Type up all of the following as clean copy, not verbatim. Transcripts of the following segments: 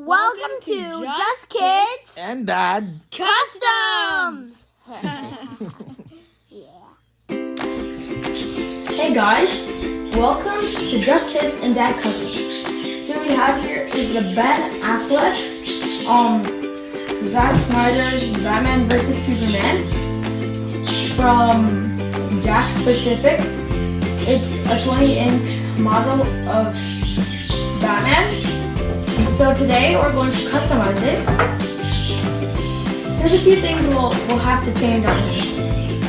Welcome to Just Kids and Dad Customs! Hey guys, welcome to Just Kids and Dad Customs. Here we have is the Ben Affleck, Zack Snyder's Batman vs. Superman from Jakks Pacific. It's a 20-inch model of Batman. So today we're going to customize it. There's a few things we'll have to change on him.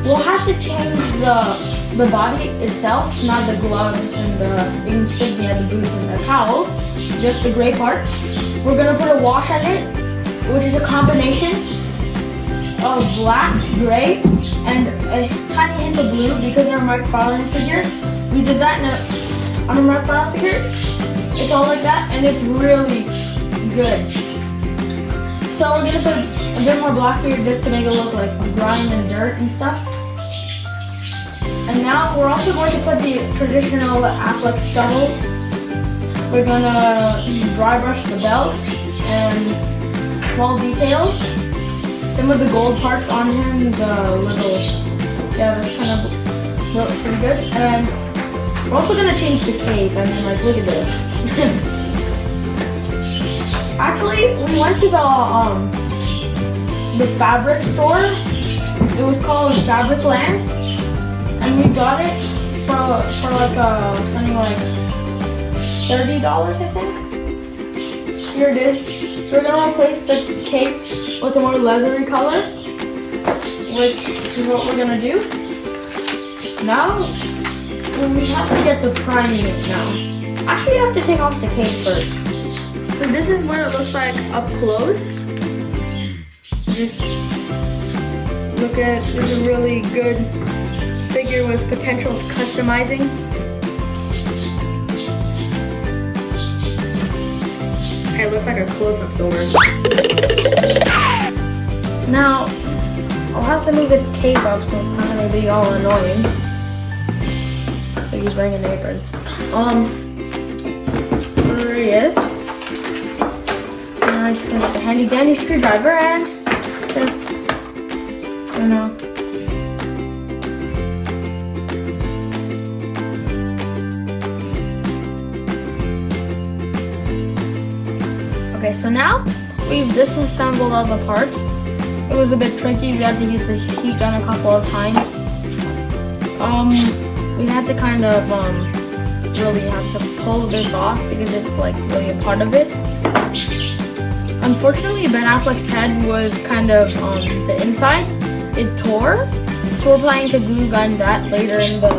We'll have to change the body itself, not the gloves and the insignia, the boots and the cowl, just the gray part. We're gonna put a wash on it, which is a combination of black, gray, and a tiny hint of blue because in our McFarlane figure, we did that on a McFarlane figure. It's all like that, and it's really good. So we're gonna put a bit more black here just to make it look like grime and dirt and stuff. And now we're also going to put the traditional Affleck stubble. We're gonna dry brush the belt and small details. Some of the gold parts on him, the little, that's kind of look pretty good. And we're also gonna change the cape. I mean, like, look at this. Actually, we went to the fabric store. It was called Fabric Land, and we got it for like something like $30, I think. Here it is. So we're gonna replace the cape with a more leathery color, which is what we're gonna do. Now we have to get to priming it now. Actually, you have to take off the cape first. So this is what it looks like up close. Just look at, this is a really good figure with potential of customizing. Okay, it looks like a close-up's over. Now, I'll have to move this cape up so it's not gonna be all annoying. I think he's wearing an apron. So there he is. And I'm just gonna get the handy dandy screwdriver and just, Okay, so now we've disassembled all the parts. It was a bit tricky. We had to use the heat gun a couple of times. We had to kind of really have to pull this off because it's like really a part of it. Unfortunately, Ben Affleck's head was kind of on the inside. It tore, so we're planning to glue gun that later in the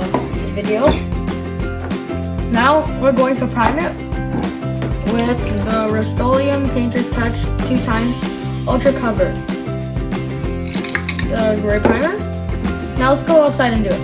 video. Now we're going to prime it with the Rust-Oleum Painter's Touch 2x Ultra Cover. The gray primer. Now let's go outside and do it.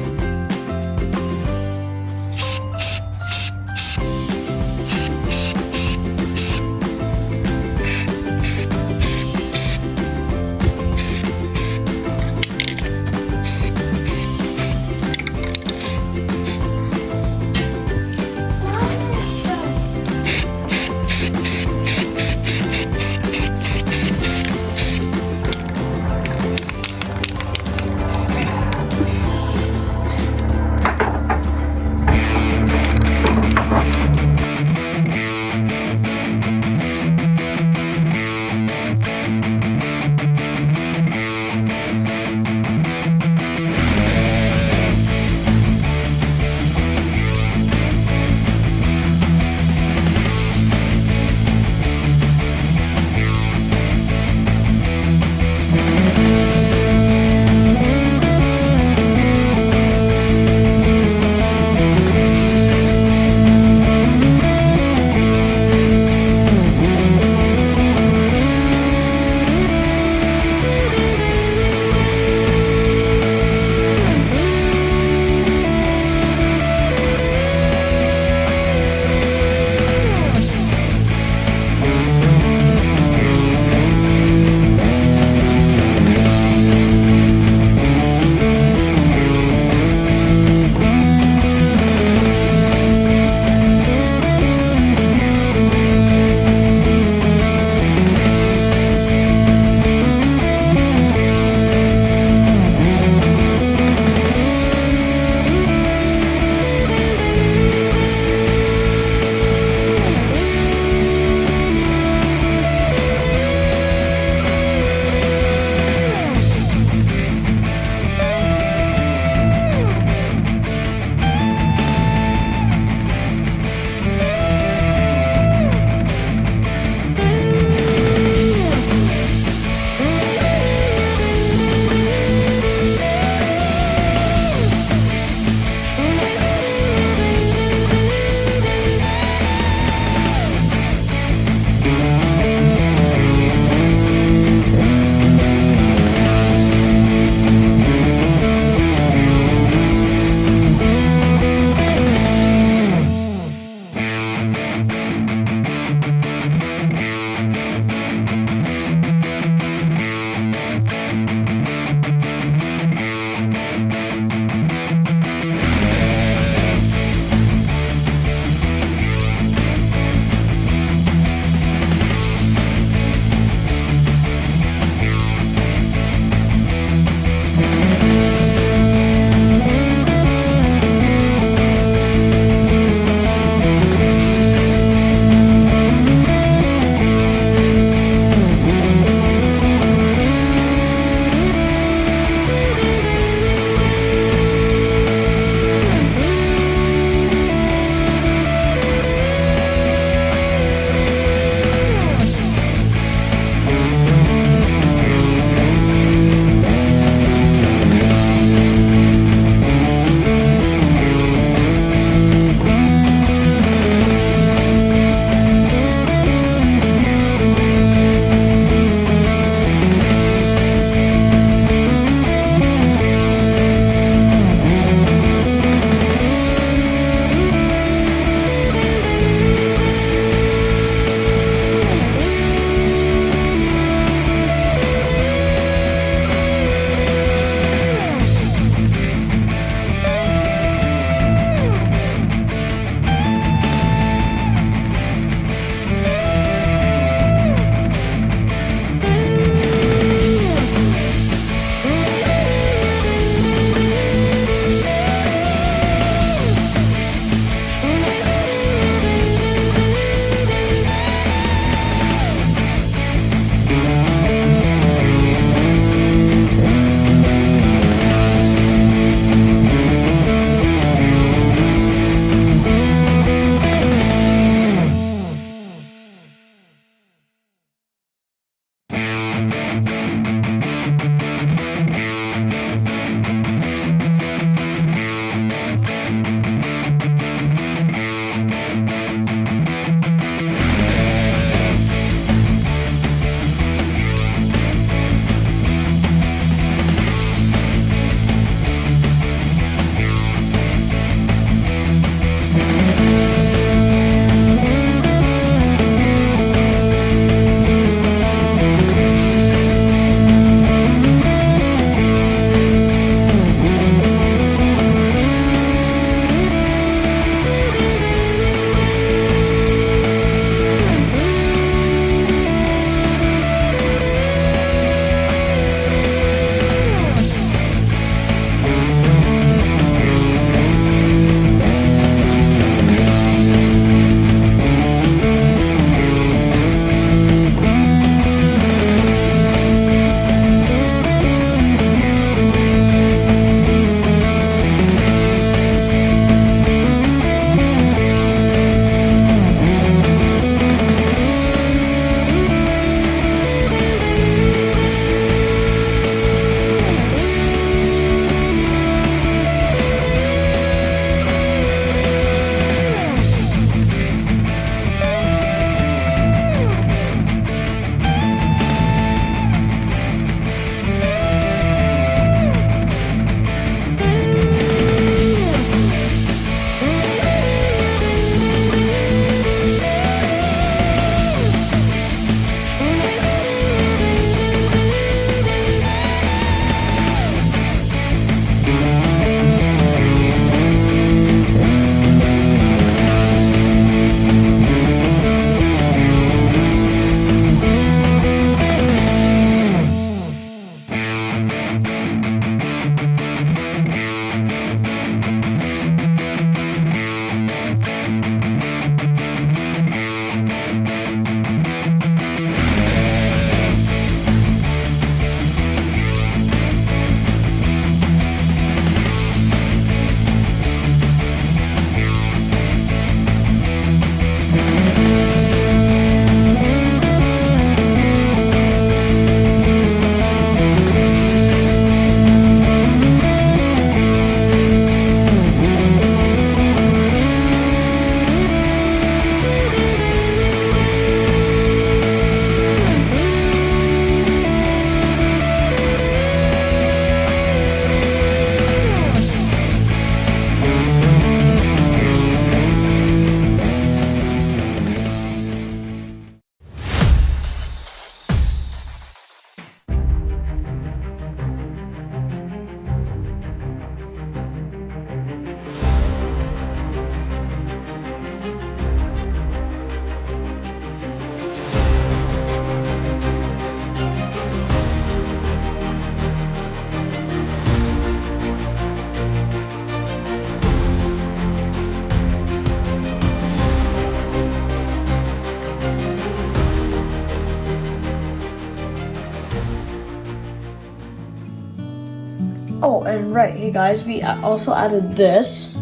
Oh, and right, hey guys, we also added this.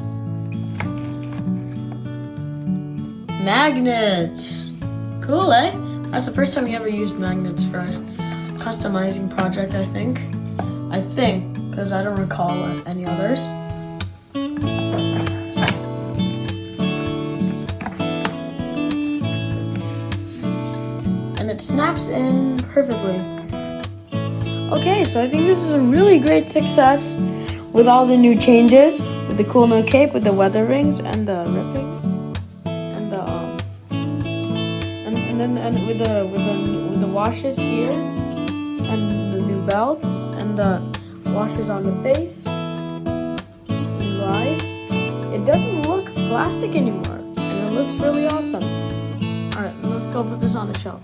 Magnets. Cool, eh? That's the first time we ever used magnets for a customizing project, I think. Because I don't recall any others. And it snaps in perfectly. Okay, so I think this is a really great success with all the new changes, with the cool new cape, with the weather rings and the rippings, and the and with the washes here, and the new belt, and the washes on the face, new eyes. It doesn't look plastic anymore, and it looks really awesome. All right, let's go put this on the shelf.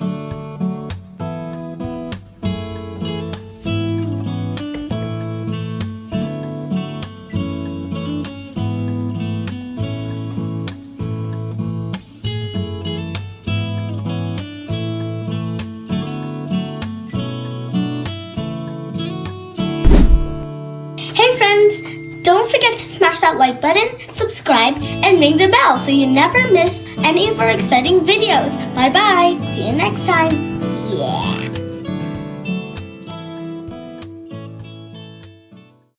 Hey friends, don't forget to smash that like button, subscribe, and ring the bell so you never miss any of our exciting videos. Bye bye. See you next time.